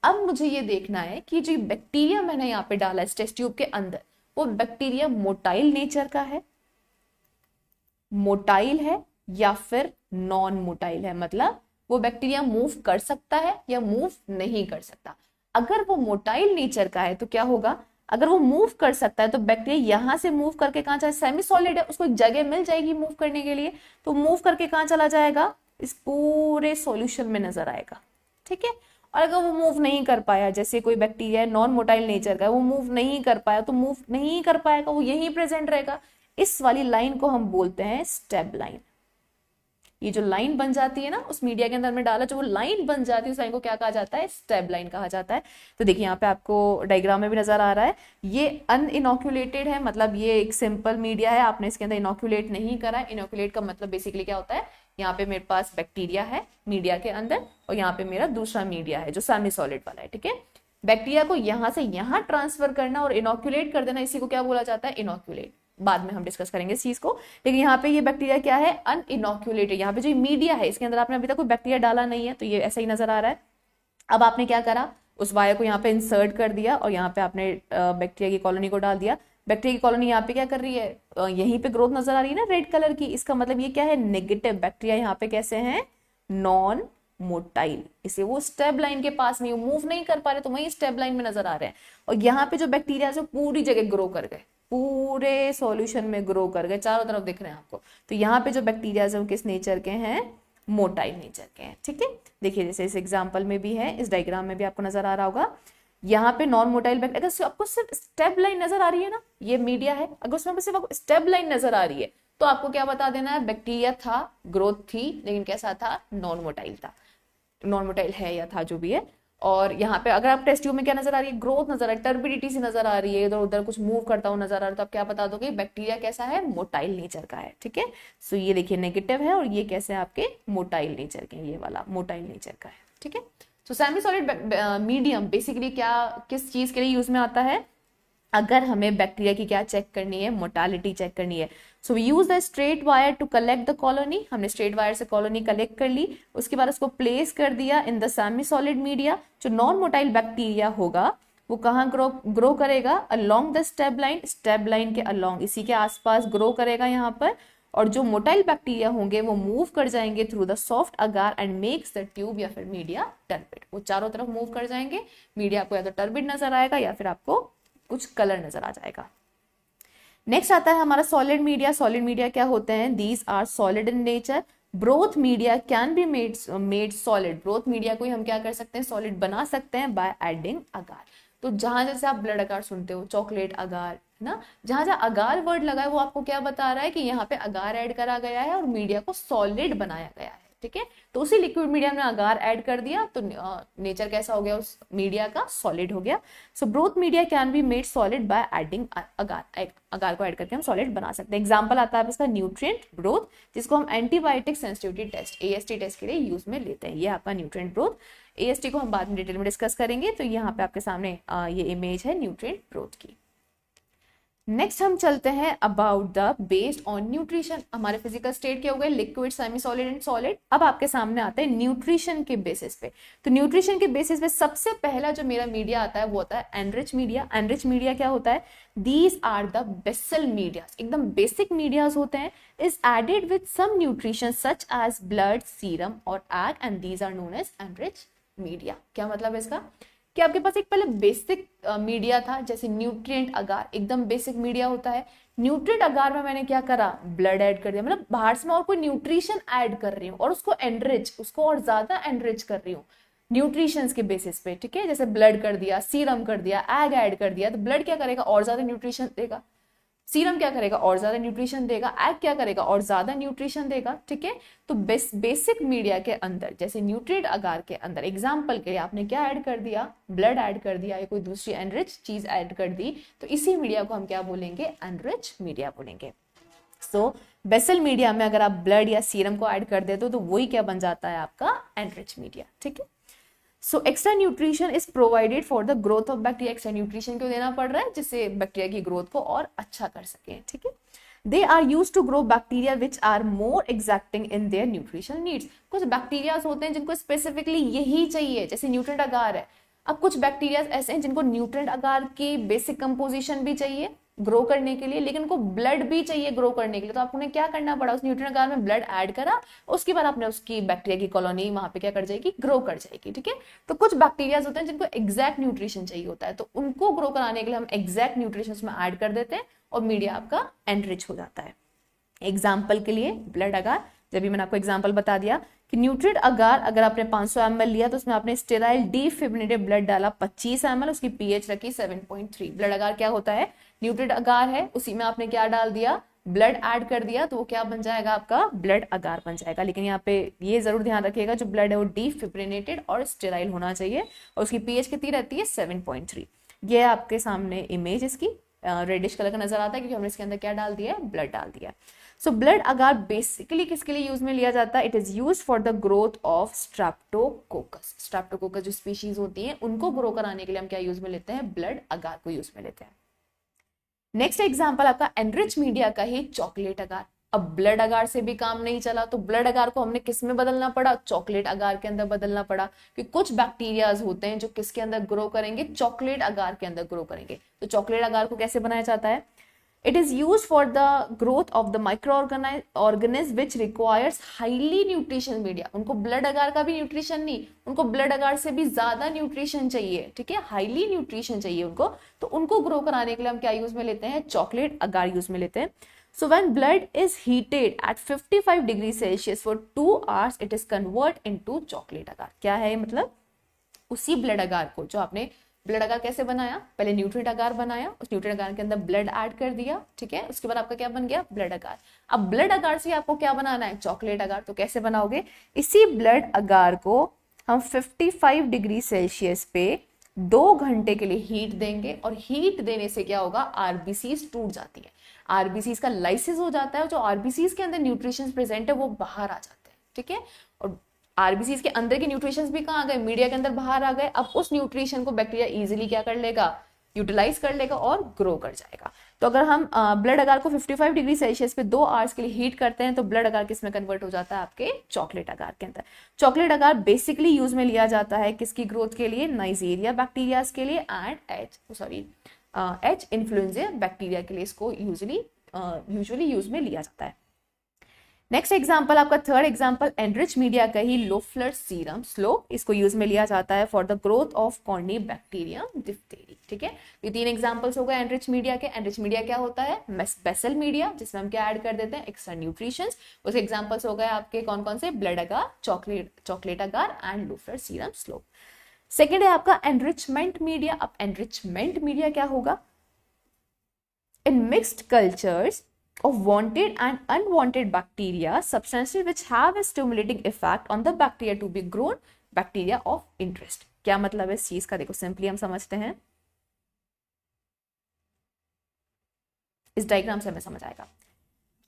[SPEAKER 1] अब मुझे ये देखना है कि जो बैक्टीरिया मैंने यहाँ पे डाला इस टेस्ट ट्यूब के अंदर, वो बैक्टीरिया मोटाइल नेचर का है, मोटाइल है या फिर नॉन मोटाइल है, मतलब वो बैक्टीरिया मूव कर सकता है या मूव नहीं कर सकता। अगर वो मोटाइल नेचर का है तो क्या होगा, अगर वो मूव कर सकता है तो बैक्टीरिया यहां से मूव करके कहां, चाहे सेमी सॉलिड है उसको एक जगह मिल जाएगी मूव करने के लिए, तो मूव करके कहां चला जाएगा, इस पूरे सॉल्यूशन में नजर आएगा। ठीक है, और अगर वो मूव नहीं कर पाया, जैसे कोई बैक्टीरिया है नॉन मोटाइल नेचर का, वो मूव नहीं कर पाया, तो मूव नहीं कर पाएगा, वो यहीं प्रेजेंट रहेगा। इस वाली लाइन को हम बोलते हैं स्टेब लाइन। ये जो लाइन बन जाती है ना, उस मीडिया के अंदर में डाला, जो वो लाइन बन जाती है उस लाइन को क्या कहा जाता है, स्टेब लाइन कहा जाता है। तो देखिए यहाँ पे आपको डायग्राम में भी नजर आ रहा है, ये अनइनोक्यूलेटेड है, मतलब ये एक सिंपल मीडिया है, आपने इसके अंदर इनोक्यूलेट नहीं करा है। इनोक्यूलेट का मतलब बेसिकली क्या होता है, यहाँ पे मेरे पास बैक्टीरिया है मीडिया के अंदर, और यहाँ पे मेरा दूसरा मीडिया है जो सेमी सॉलिड वाला है। ठीक है, बैक्टीरिया को यहाँ से यहाँ ट्रांसफर करना और इनोक्यूलेट कर देना, इसी को क्या बोला जाता है, इनोक्यूलेट। बाद में हम डिस्कस करेंगे इस चीज को, लेकिन यहाँ पे ये बैक्टीरिया क्या है, अनइनोक्यूलेटेड। यहाँ पे जो मीडिया है इसके अंदर आपने अभी तक कोई बैक्टीरिया डाला नहीं है, तो ये ऐसा ही नजर आ रहा है। अब आपने क्या करा, उस वायर को यहाँ पे इंसर्ट कर दिया और यहाँ पे आपने बैक्टीरिया की कॉलोनी को डाल दिया। बैक्टीरिया की कॉलोनी यहाँ पे क्या कर रही है, यहीं पे ग्रोथ नजर आ रही है ना रेड कलर की, इसका मतलब ये क्या है, नेगेटिव। बैक्टीरिया यहाँ पे कैसे हैं, नॉन मोटाइल, इसे वो स्टेब लाइन के पास नहीं, मूव नहीं कर पा रहे, तो वही स्टेब लाइन में नजर आ रहे हैं। और यहाँ पे जो बैक्टीरिया है पूरी जगह ग्रो कर गए, पूरे सॉल्यूशन में ग्रो कर गए, चारों तरफ दिख रहे हैं आपको। तो यहाँ पे जो बैक्टीरिया है वो किस नेचर के हैं, मोटाइल नेचर के हैं। ठीक है, देखिए जैसे इस एग्जांपल में भी है, इस डायग्राम में भी आपको नजर आ रहा होगा, यहाँ पे नॉन मोटाइल बैक्टीरिया, अगर आपको सिर्फ स्टेब लाइन नजर आ रही है ना, ये मीडिया है, अगर उसमें सिर्फ आपको स्टेब लाइन नजर आ रही है, तो आपको क्या बता देना है, बैक्टीरिया था, ग्रोथ थी, लेकिन कैसा था, नॉन मोटाइल था, नॉन मोटाइल है या था जो भी है। और यहाँ पे अगर आप टेस्ट ट्यूब में क्या नजर आ रही है, ग्रोथ नजर आ रही है, टर्बिडिटी सी नजर आ रही है, इधर उधर कुछ मूव करता हुआ नजर आ रहा है, तो आप क्या बता दोगे, बैक्टीरिया कैसा है, मोटाइल नेचर का है। ठीक है, सो ये देखिए नेगेटिव है, और ये कैसे है आपके, मोटाइल नेचर के, ये वाला मोटाइल नेचर का है। ठीक है, सो सेमी सॉलिड मीडियम बेसिकली क्या, किस चीज के लिए यूज में आता है, अगर हमें बैक्टीरिया की क्या चेक करनी है, मोर्टालिटी चेक करनी है। So we use the straight wire to collect the colony, हमने स्ट्रेट वायर से कॉलोनी कलेक्ट कर ली, उसके बाद उसको प्लेस कर दिया in the semi solid media. जो नॉन मोटाइल बैक्टीरिया होगा वो कहाँ ग्रो करेगा, अलोंग द स्टेब लाइन के अलोंग, इसी के आसपास ग्रो करेगा यहाँ पर। और जो मोटाइल बैक्टीरिया होंगे वो मूव कर जाएंगे through the soft agar and makes the tube या फिर मीडिया टर्बिड। वो चारों तरफ मूव कर जाएंगे, मीडिया आपको या तो टर्बिड नजर आएगा या फिर आपको कुछ कलर नजर आ जाएगा। नेक्स्ट आता है हमारा सॉलिड मीडिया। सॉलिड मीडिया क्या होते हैं, these are solid in nature. Broth media can be made solid, broth media को ही हम क्या कर सकते हैं, सॉलिड बना सकते हैं बाय एडिंग अगार। तो जहां जैसे आप ब्लड अगार सुनते हो, चॉकलेट अगार, है ना, जहां जहां अगार वर्ड लगा है वो आपको क्या बता रहा है कि यहाँ पे अगार ऐड करा गया है और मीडिया को सॉलिड बनाया गया है, ठीक है। तो उसी लिक्विड मीडिया में अगार ऐड कर दिया तो नेचर कैसा हो गया उस मीडिया का, सॉलिड हो गया। So broth media can be made solid by adding agar, agar को ऐड करके हम सॉलिड बना सकते हैं। एग्जांपल आता है इसका न्यूट्रिएंट ब्रोथ, जिसको हम antibiotic sensitivity test AST test के लिए यूज में लेते हैं। ये आपका न्यूट्रिएंट ब्रोथ, AST को हम बाद में डिटेल में डिस्कस करेंगे। तो यहाँ पे आपके सामने ये इमेज है न्यूट्रिएंट ब्रोथ की। नेक्स्ट हम चलते हैं about the based on nutrition. हमारे फिजिकल स्टेट क्या हो गए, liquid, semi solid and solid. अब आपके सामने आता है न्यूट्रिशन के बेसिस पे। तो न्यूट्रिशन के बेसिस पे सबसे पहला जो मेरा मीडिया आता है वो होता है एनरिच मीडिया। एनरिच मीडिया क्या होता है, these are the basal media, एकदम बेसिक मीडियाज होते हैं। Is added with some nutrition such as blood, serum और egg and these are known as enrich media. क्या मतलब है इसका, कि आपके पास एक पहले बेसिक मीडिया था, जैसे न्यूट्रिएंट अगार एकदम बेसिक मीडिया होता है। न्यूट्रिएंट अगार में मैंने क्या करा, ब्लड ऐड कर दिया, मतलब बाहर से मैं और कोई न्यूट्रिशन ऐड कर रही हूँ और उसको एनरिच, उसको और ज्यादा एनरिच कर रही हूँ न्यूट्रिशंस के बेसिस पे, ठीक है। जैसे ब्लड कर दिया, सीरम कर दिया, एग ऐड कर दिया, तो ब्लड क्या करेगा, और ज्यादा न्यूट्रिशन देगा। सीरम क्या करेगा, और ज्यादा न्यूट्रिशन देगा। एग क्या करेगा, और ज्यादा न्यूट्रिशन देगा, ठीक है। तो बेसिक मीडिया के अंदर, जैसे न्यूट्रिएंट अगार के अंदर एग्जांपल के लिए आपने क्या ऐड कर दिया, ब्लड ऐड कर दिया या कोई दूसरी एनरिच चीज ऐड कर दी, तो इसी मीडिया को हम क्या बोलेंगे, एनरिच मीडिया बोलेंगे। सो बेसल मीडिया में अगर आप ब्लड या सीरम को ऐड कर देते हो तो वही क्या बन जाता है, आपका एनरिच मीडिया, ठीक है। So extra nutrition is provided for the growth of bacteria. Extra nutrition क्यों देना पड़ रहा है, जिससे बैक्टीरिया की ग्रोथ को और अच्छा कर सके, ठीक है। They are use to grow bacteria which are more exacting in their nutrition needs. कुछ बैक्टीरिया होते हैं जिनको स्पेसिफिकली यही चाहिए, जैसे न्यूट्रिएंट अगार है। अब कुछ बैक्टीरिया ऐसे हैं जिनको न्यूट्रिएंट अगार की बेसिक कंपोजिशन भी चाहिए ग्रो करने के लिए, लेकिन उनको ब्लड भी चाहिए ग्रो करने के लिए। तो आपको क्या करना पड़ा, उस न्यूट्रिएंट अगार में ब्लड ऐड करा, उसके बाद आपने उसकी बैक्टीरिया की कॉलोनी वहां पे क्या कर जाएगी, ग्रो कर जाएगी, ठीक है। तो कुछ बैक्टीरिया होते हैं जिनको एग्जैक्ट न्यूट्रिशन चाहिए होता है, तो उनको ग्रो कराने के लिए हम एग्जैक्ट न्यूट्रिशन उसमें ऐड कर देते हैं और मीडिया आपका एनरिच हो जाता है। एग्जाम्पल के लिए ब्लड अगार, जब भी मैंने आपको एग्जाम्पल बता दिया कि न्यूट्रिएंट अगार अगर आपने 500 ml लिया तो उसमें आपने स्टेराइल डीफिब्रिलेटेड ब्लड डाला 25 ml, उसकी पीएच रखी 7.3। ब्लड अगार क्या होता है, न्यूट्रिएंट अगार है, उसी में आपने क्या डाल दिया, ब्लड ऐड कर दिया, तो वो क्या बन जाएगा, आपका ब्लड अगार बन जाएगा। लेकिन यहाँ पे ये जरूर ध्यान रखिएगा जो ब्लड है वो डीफिब्रिलेटेड और स्टेराइल होना चाहिए और उसकी पीएच कितनी रहती है, 7.3। ये आपके सामने इमेज इसकी रेडिश कलर का नजर आता है क्योंकि हमने इसके अंदर क्या डाल दिया है, ब्लड डाल दिया। सो ब्लड अगार बेसिकली किसके लिए यूज में लिया जाता है, it is use for the growth of Streptococcus. Streptococcus जो स्पीशीज होती हैं उनको ग्रो कराने के लिए हम क्या यूज में लेते हैं, ब्लड अगार को यूज में लेते हैं। नेक्स्ट एग्जांपल आपका एनरिच मीडिया का ही चॉकलेट अगार। अब ब्लड अगार से भी काम नहीं चला तो ब्लड अगार को हमने किस में बदलना पड़ा, चॉकलेट अगार के अंदर बदलना पड़ा, क्योंकि कुछ बैक्टीरियाज होते हैं जो किसके अंदर ग्रो करेंगे, चॉकलेट अगार के अंदर ग्रो करेंगे। तो चॉकलेट अगार को कैसे बनाया जाता है, it is use for the growth of the micro organism which requires highly nutrition media. उनको ब्लड अगार का भी न्यूट्रिशन नहीं, उनको ब्लड अगार से भी ज्यादा न्यूट्रिशन चाहिए, ठीक है, हाईली न्यूट्रिशन चाहिए उनको। तो उनको ग्रो कराने के लिए हम क्या यूज में लेते हैं, चॉकलेट अगार यूज में लेते हैं। So when blood is heated at 55 degree Celsius for 2 hours, it is convert into chocolate agar। क्या है मतलब, उसी ब्लड अगार को जो आपने ब्लड अगार कैसे बनाया, पहले न्यूट्रिएंट अगार बनाया, उस न्यूट्रिएंट अगार के अंदर ब्लड ऐड कर दिया, ठीक है, उसके बाद आपका क्या बन गया, ब्लड अगार। अब ब्लड अगार से आपको क्या बनाना है, चॉकलेट अगार। तो कैसे बनाओगे, इसी ब्लड अगार को हम 55 डिग्री सेल्सियस पे 2 घंटे के लिए हीट देंगे और हीट देने से क्या होगा, आरबीसीज टूट जाती है, आरबीसीज का लाइसिस हो जाता है, जो आरबीसीज के अंदर न्यूट्रिशन प्रेजेंट है वो बाहर आ जाते हैं, ठीक है। और आरबीसीज के अंदर के न्यूट्रिशन भी कहाँ आ गए, मीडिया के अंदर बाहर आ गए। अब उस न्यूट्रिशन को बैक्टीरिया इजीली क्या कर लेगा, यूटिलाइज कर लेगा और ग्रो कर जाएगा। तो अगर हम ब्लड अगार को 55 डिग्री सेल्सियस पे 2 आवर्स के लिए हीट करते हैं तो ब्लड अगार किस में कन्वर्ट हो जाता है, आपके चॉकलेट अगार के अंदर। चॉकलेट अगार बेसिकली यूज में लिया जाता है किसकी ग्रोथ के लिए, नाइजीरिया बैक्टीरियाज के लिए एंड एच इन्फ्लुएंजा बैक्टीरिया के लिए इसको यूजुअली यूज में लिया जाता है। नेक्स्ट एग्जांपल, आपका थर्ड एग्जांपल एनरिच मीडिया का ही लोफलर सीरम स्लो, इसको यूज में लिया जाता है for the growth of corny bacteria diphtheriae. ठीक है, ये 3 एग्जांपल्स हो गए एनरिच मीडिया के। एनरिच मीडिया क्या होता है, बेसल मीडिया, जिसमें हम क्या ऐड कर देते हैं, एक्स्ट्रा न्यूट्रिशंस। उसके एग्जांपल्स हो गए आपके कौन कौन से, blood agar, chocolate agar and Loeffler serum slow. Second है आपका एनरिचमेंट मीडिया। अब एनरिचमेंट मीडिया क्या होगा, in mixed cultures of wanted and unwanted bacteria, substances which have a stimulating effect on the bacteria to be grown, bacteria of interest। क्या मतलब है इस चीज का, देखो सिंपली हम समझते हैं, इस डायग्राम से हमें समझ आएगा।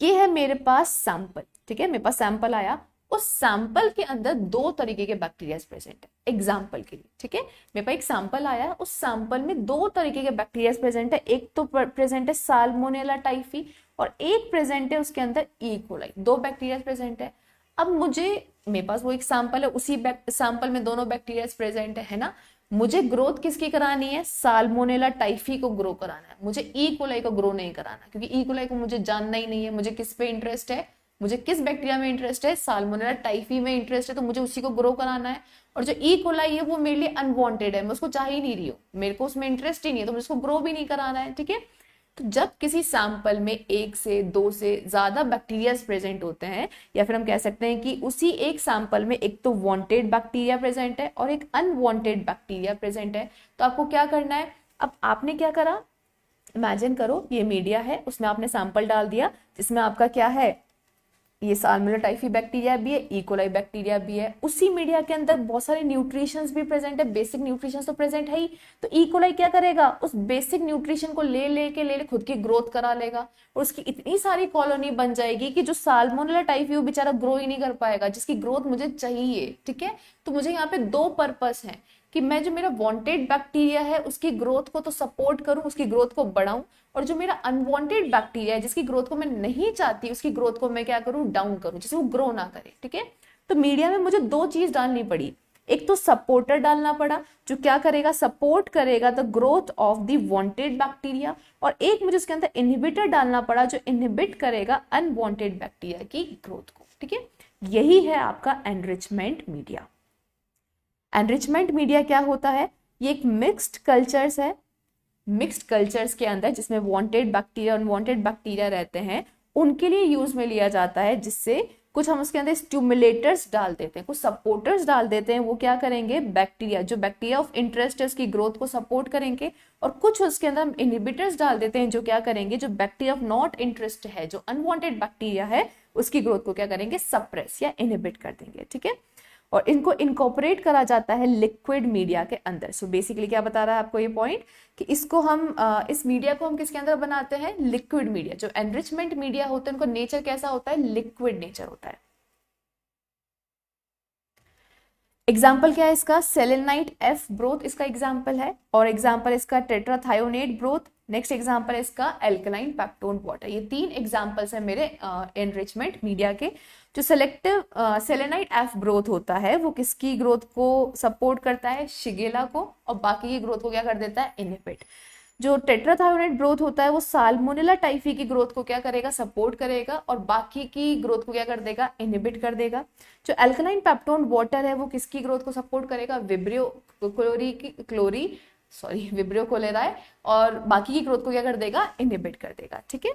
[SPEAKER 1] ये है मेरे पास सैंपल, ठीक है, मेरे पास सैंपल आया, उस सैंपल के अंदर 2 तरीके के बैक्टीरिया प्रेजेंट है एग्जाम्पल के लिए। ठीक है, मेरे पास एक सैंपल आया, उस सैंपल में 2 तरीके के बैक्टीरिया प्रेजेंट है। एक तो प्रेजेंट है साल्मोनेला टाइफी और एक प्रेजेंट है उसके अंदर ई कोलाई। 2 बैक्टीरिया प्रेजेंट है। अब मेरे पास वो एक सैंपल है, उसी सैंपल में दोनों बैक्टीरिया प्रेजेंट है ना। मुझे ग्रोथ किसकी करानी है, साल्मोनेला टाइफी को ग्रो कराना है, मुझे ई कोलाई को ग्रो नहीं कराना, क्योंकि ई कोलाई को मुझे जानना ही नहीं है। मुझे किस पे इंटरेस्ट है, मुझे किस बैक्टीरिया में इंटरेस्ट है, साल्मोनेला टाइफी में इंटरेस्ट है, तो मुझे उसी को ग्रो कराना है। और जो ई कोलाई है वो मेरे लिए अनवांटेड है, मैं उसको चाह ही नहीं रही हूँ, मेरे को उसमें इंटरेस्ट ही नहीं है, तो मुझे उसको ग्रो भी नहीं कराना है। ठीक है, तो जब किसी सैंपल में 1 से 2 से ज्यादा बैक्टीरिया प्रेजेंट होते हैं, या फिर हम कह सकते हैं कि उसी एक सैंपल में एक तो वांटेड बैक्टीरिया प्रेजेंट है और एक अनवांटेड बैक्टीरिया प्रेजेंट है, तो आपको क्या करना है। अब आपने क्या करा, इमेजिन करो ये मीडिया है, उसमें आपने सैंपल डाल दिया जिसमें आपका क्या है, ये साल्मोनेला टाइफी बैक्टीरिया भी है, ई कोलाई बैक्टीरिया भी है। उसी मीडिया के अंदर बहुत सारे न्यूट्रिशंस भी प्रेजेंट है, बेसिक न्यूट्रिशंस तो प्रेजेंट है ही। तो ई कोलाई क्या करेगा, उस बेसिक न्यूट्रिशन को ले खुद की ग्रोथ करा लेगा और उसकी इतनी सारी कॉलोनी बन जाएगी कि जो साल्मोनेला टाइफी वो बेचारा ग्रो ही नहीं कर पाएगा, जिसकी ग्रोथ मुझे चाहिए। ठीक है, तो मुझे यहाँ पे 2 पर्पस है कि मैं जो मेरा वांटेड बैक्टीरिया है उसकी ग्रोथ को तो सपोर्ट करूं, उसकी ग्रोथ को बढ़ाऊं, और जो मेरा अनवांटेड बैक्टीरिया है जिसकी ग्रोथ को मैं नहीं चाहती, उसकी ग्रोथ को मैं क्या करूं, डाउन करूं, जिससे वो ग्रो ना करे। ठीक है, तो मीडिया में मुझे 2 चीज डालनी पड़ी, एक तो सपोर्टर डालना पड़ा जो क्या करेगा, सपोर्ट करेगा the growth of the wanted bacteria, और एक मुझे उसके अंदर इनहिबिटर डालना पड़ा जो इनहिबिट करेगा अनवांटेड बैक्टीरिया की ग्रोथ को। ठीक है, यही है आपका एनरिचमेंट मीडिया। एनरिचमेंट मीडिया क्या होता है, ये एक मिक्स्ड कल्चर्स है, मिक्स्ड कल्चर्स के अंदर जिसमें वांटेड बैक्टीरिया अनवांटेड बैक्टीरिया रहते हैं, उनके लिए यूज में लिया जाता है, जिससे कुछ हम उसके अंदर स्टिमुलेटर्स डाल देते हैं, कुछ सपोर्टर्स डाल देते हैं, वो क्या करेंगे, बैक्टीरिया जो बैक्टीरिया ऑफ इंटरेस्ट है उसकी ग्रोथ को सपोर्ट करेंगे, और कुछ उसके अंदर हम इनहिबिटर्स डाल देते हैं जो क्या करेंगे, जो बैक्टीरिया ऑफ नॉट इंटरेस्ट है, जो अनवांटेड बैक्टीरिया है उसकी ग्रोथ को क्या करेंगे, सप्रेस या इनहिबिट कर देंगे। ठीक है, और इनको इनकॉर्पोरेट करा जाता है लिक्विड मीडिया के अंदर। सो बेसिकली क्या बता रहा है आपको ये पॉइंट, कि इसको हम इस मीडिया को हम किसके अंदर बनाते हैं, लिक्विड मीडिया। जो एनरिचमेंट मीडिया होते हैं उनका नेचर कैसा होता है, लिक्विड नेचर होता है। एग्जाम्पल क्या है इसका, सेलेनाइट एफ ब्रोथ इसका एग्जाम्पल है, और एग्जाम्पल इसका टेट्राथायोनेट ब्रोथ। नेक्स्ट एग्जाम्पल है इसका एल्कलाइन पेप्टोन वाटर। ये 3 एग्जाम्पल्स है मेरे एनरिचमेंट मीडिया के। जो सेलेक्टिव सेलेनाइट एफ ब्रोथ होता है वो किसकी ग्रोथ को सपोर्ट करता है, शिगेला को, और बाकी की ग्रोथ को क्या कर देता है, इनहिबिट। जो टेट्राथायोनेट ग्रोथ होता है वो साल्मोनेला टाइफी की ग्रोथ को क्या करेगा, सपोर्ट करेगा, और बाकी की ग्रोथ को क्या कर देगा, इनहिबिट कर देगा। जो अल्कलाइन पेप्टोन वाटर है वो किसकी ग्रोथ को सपोर्ट करेगा, विब्रियो कोलेराई, और बाकी की ग्रोथ को क्या कर देगा, इनहिबिट कर देगा। ठीक है,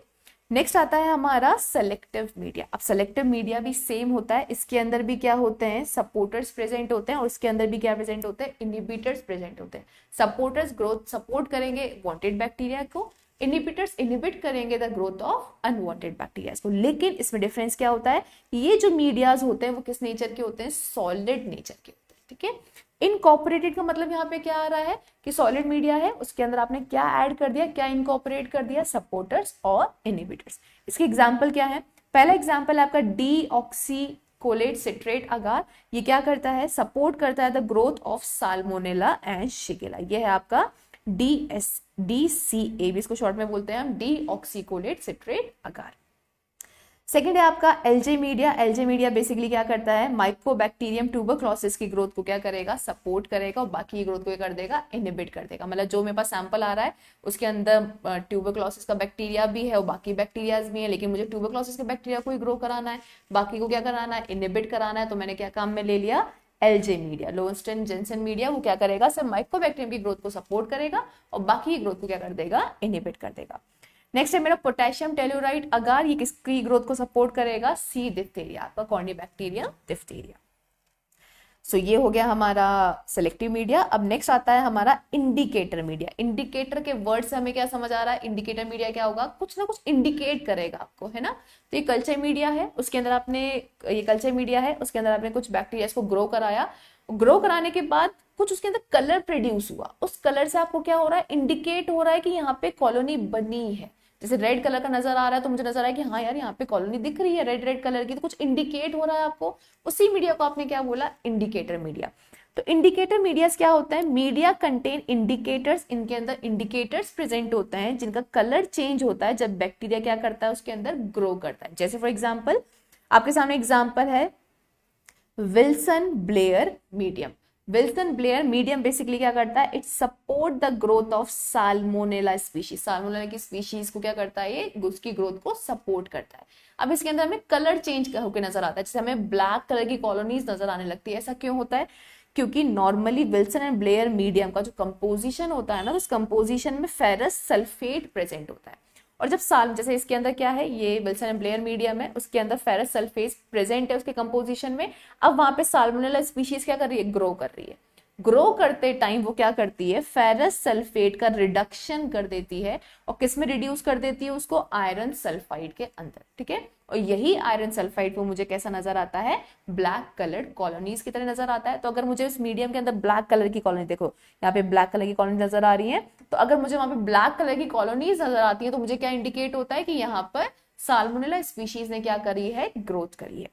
[SPEAKER 1] नेक्स्ट आता है हमारा सेलेक्टिव मीडिया। अब सेलेक्टिव मीडिया भी सेम होता है, इसके अंदर भी क्या होते हैं, सपोर्टर्स प्रेजेंट होते हैं, और इसके अंदर भी क्या प्रेजेंट होते हैं, इनहिबिटर्स प्रेजेंट होते हैं। सपोर्टर्स ग्रोथ सपोर्ट करेंगे वांटेड बैक्टीरिया को, इनहिबिटर्स इनहिबिट करेंगे the growth of unwanted bacteria को। लेकिन इसमें डिफरेंस क्या होता है, ये जो मीडियाज होते हैं वो किस नेचर के होते हैं, सॉलिड नेचर के होते हैं। ठीक है, इनकॉर्पोरेटेड का मतलब यहाँ पे क्या आ रहा है कि सॉलिड मीडिया है, उसके अंदर आपने क्या ऐड कर दिया, क्या इनकॉर्पोरेट कर दिया, सपोर्टर्स और इनहिबिटर्स। इसके एग्जांपल क्या है, पहला एग्जांपल है आपका डीऑक्सीकोलेट सिट्रेट अगार। ये क्या करता है, सपोर्ट करता है the growth of salmonella and Shigella. ये है आपका DCA भी इसको शॉर्ट में बोलते हैं हम, डीऑक्सीकोलेट सिट्रेट अगार। सेकेंड है आपका LJ media. LJ media basically क्या करता है, माइकोबैक्टीरियम ट्यूबरक्लोसिस की ग्रोथ को क्या करेगा, सपोर्ट करेगा और बाकी की ग्रोथ को क्या कर देगा, इनहिबिट कर देगा। मतलब जो मेरे पास सैंपल आ रहा है उसके अंदर ट्यूबरक्लोसिस का बैक्टीरिया भी है और बाकी बैक्टीरियाज भी है, लेकिन मुझे ट्यूबरक्लोसिस के बैक्टीरिया को ही ग्रो कराना है, बाकी को क्या कराना है, इनहिबिट कराना है। तो मैंने क्या काम में ले लिया, एलजे मीडिया, लोवेंस्टाइन जेनसेन मीडिया। वो क्या करेगा, सिर्फ माइकोबैक्टीरियम की ग्रोथ को सपोर्ट करेगा और बाकी की ग्रोथ को क्या कर देगा, इनहिबिट कर देगा। नेक्स्ट है मेरा पोटेशियम टेलुराइड अगार। ये किसकी ग्रोथ को सपोर्ट करेगा, सी डिप्थीरिया, आपका कॉर्निबैक्टीरियम डिप्थीरिया। सो ये हो गया हमारा सेलेक्टिव मीडिया। अब नेक्स्ट आता है हमारा इंडिकेटर मीडिया। इंडिकेटर के वर्ड से हमें क्या समझ आ रहा है, इंडिकेटर मीडिया क्या होगा, कुछ ना कुछ इंडिकेट करेगा आपको, है ना। तो ये कल्चर मीडिया है, उसके अंदर आपने, ये कल्चर मीडिया है, उसके अंदर आपने कुछ बैक्टीरिया को ग्रो कराया, ग्रो कराने के बाद कुछ उसके अंदर कलर प्रोड्यूस हुआ, उस कलर से आपको क्या हो रहा है, इंडिकेट हो रहा है कि यहाँ पे कॉलोनी बनी है। जैसे रेड कलर का नजर आ रहा है तो मुझे नजर आ रहा है कि हाँ यार यहाँ पे कॉलोनी दिख रही है रेड रेड कलर की, तो कुछ इंडिकेट हो रहा है आपको, उसी मीडिया को आपने क्या बोला, इंडिकेटर मीडिया। तो इंडिकेटर मीडियास क्या होता है, मीडिया कंटेन इंडिकेटर्स, इनके अंदर इंडिकेटर्स प्रेजेंट होते हैं जिनका कलर चेंज होता है जब बैक्टीरिया क्या करता है, उसके अंदर ग्रो करता है। जैसे फॉर एग्जाम्पल आपके सामने एग्जाम्पल है Wilson Blair medium. Wilson Blair medium basically क्या करता है, it support the growth of salmonella species. Salmonella की स्पीशीज को क्या करता है, ये उसकी ग्रोथ को सपोर्ट करता है। अब इसके अंदर हमें कलर चेंज होकर नजर आता है, जैसे हमें ब्लैक कलर की कॉलोनीज नजर आने लगती है। ऐसा क्यों होता है, क्योंकि normally Wilson and Blair medium का जो कंपोजिशन होता है ना, उस कंपोजिशन में फेरस सल्फेट प्रेजेंट होता है। और जब साल, जैसे इसके अंदर क्या है, ये विल्सन एंड ब्लेयर मीडियम है, उसके अंदर फेरस सल्फेट प्रेजेंट है उसके कंपोजिशन में। अब वहां पे साल्मोनेला स्पीशीज क्या कर रही है, ग्रो कर रही है। ग्रो करते टाइम वो क्या करती है, फेरस सल्फेट का रिडक्शन कर देती है। और किस में रिड्यूस कर देती है उसको, आयरन सल्फाइड के अंदर, ठीक है। और यही आयरन सल्फाइड वो मुझे कैसा नजर आता है, ब्लैक कलर्ड कॉलोनीज की तरह नजर आता है। तो अगर मुझे उस मीडियम के अंदर ब्लैक कलर की कॉलोनी, देखो यहाँ पे ब्लैक कलर की कॉलोनी नजर आ रही है, तो अगर मुझे वहां पे ब्लैक कलर की कॉलोनीज नजर आती है तो मुझे क्या इंडिकेट होता है कि यहाँ पर साल्मोनेला स्पीशीज ने क्या करी है, ग्रोथ करी है।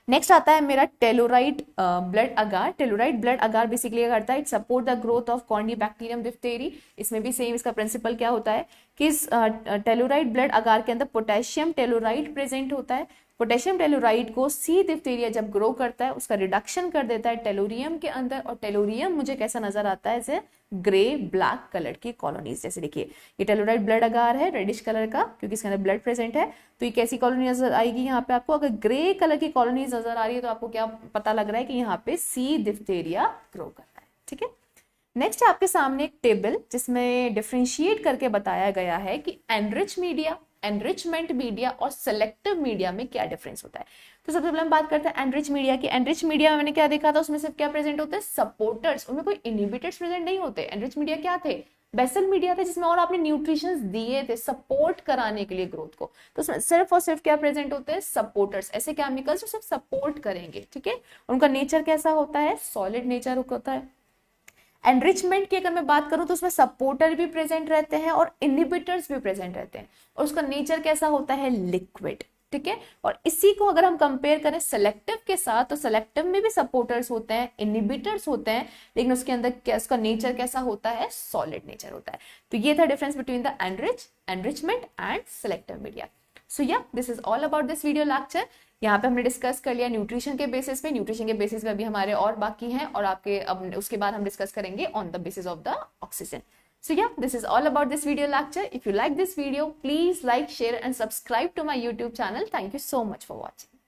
[SPEAKER 1] नेक्स्ट आता है मेरा टेलोराइड ब्लड अगार। टेलोराइड ब्लड अगार बेसिकली क्या करता है, it support the growth of Corynebacterium diphtheriae. इसमें भी सेम इसका प्रिंसिपल क्या होता है कि इस टेलोराइड ब्लड अगार के अंदर पोटेशियम टेलोराइड प्रेजेंट होता है। पोटेशियम टेलोराइड को सी डिप्थीरिया जब ग्रो करता है उसका रिडक्शन कर देता है टेलोरियम के अंदर, और टेलोरियम मुझे कैसा नजर आता है, जैसे ग्रे ब्लैक कलर की कॉलोनीज। जैसे देखिए ये टेलोराइड ब्लड अगार है रेडिश कलर का, क्योंकि इसके अंदर ब्लड प्रेजेंट है। तो ये कैसी कॉलोनी नजर आएगी यहाँ पे आपको, अगर ग्रे कलर की कॉलोनीज नजर आ रही है तो आपको क्या पता लग रहा है कि यहाँ पे सी डिप्थीरिया ग्रो कर रहा है, ठीक है। नेक्स्ट है आपके सामने एक टेबल जिसमें डिफरेंशिएट करके बताया गया है कि एनरिच मीडिया, एनरिचमेंट मीडिया और सेलेक्टिव मीडिया में क्या डिफरेंस होता है। तो सबसे पहले हम बात करते हैं एनरिच मीडिया की। एनरिच मीडिया में मैंने क्या देखा था, उसमें सिर्फ क्या प्रेजेंट होते हैं, सपोर्टर्स, उनमें कोई इनहिबिटर्स प्रेजेंट नहीं होते। एनरिच मीडिया क्या थे, बेसल मीडिया थे जिसमें और आपने न्यूट्रिशंस दिए थे सपोर्ट कराने के लिए ग्रोथ को। तो उसमें सिर्फ और सिर्फ क्या प्रेजेंट होते हैं, सपोर्टर्स, ऐसे केमिकल्स जो सिर्फ सपोर्ट करेंगे, ठीक है। उनका नेचर कैसा होता है, सॉलिड नेचर होता है। एनरिचमेंट की अगर मैं बात करूं तो उसमें सपोर्टर भी प्रेजेंट रहते हैं और इनहिबिटर्स भी प्रेजेंट रहते हैं, और उसका नेचर कैसा होता है, लिक्विड, ठीक है। और इसी को अगर हम कंपेयर करें सेलेक्टिव के साथ, तो सेलेक्टिव में भी सपोर्टर्स होते हैं, इनहिबिटर्स होते हैं, लेकिन उसके अंदर क्या, उसका नेचर कैसा होता है, सॉलिड नेचर होता है। तो ये था difference between the enrichment and selective media. So yeah this is all about this video lecture. यहाँ पे हमने डिस्कस कर लिया न्यूट्रिशन के बेसिस पे, न्यूट्रिशन के बेसिस पे अभी हमारे और बाकी हैं, और आपके अब उसके बाद हम डिस्कस करेंगे on the basis of the oxygen. So yeah, this is all about this video lecture. If you like this video, please like, share and subscribe to my YouTube channel. Thank you so much for watching.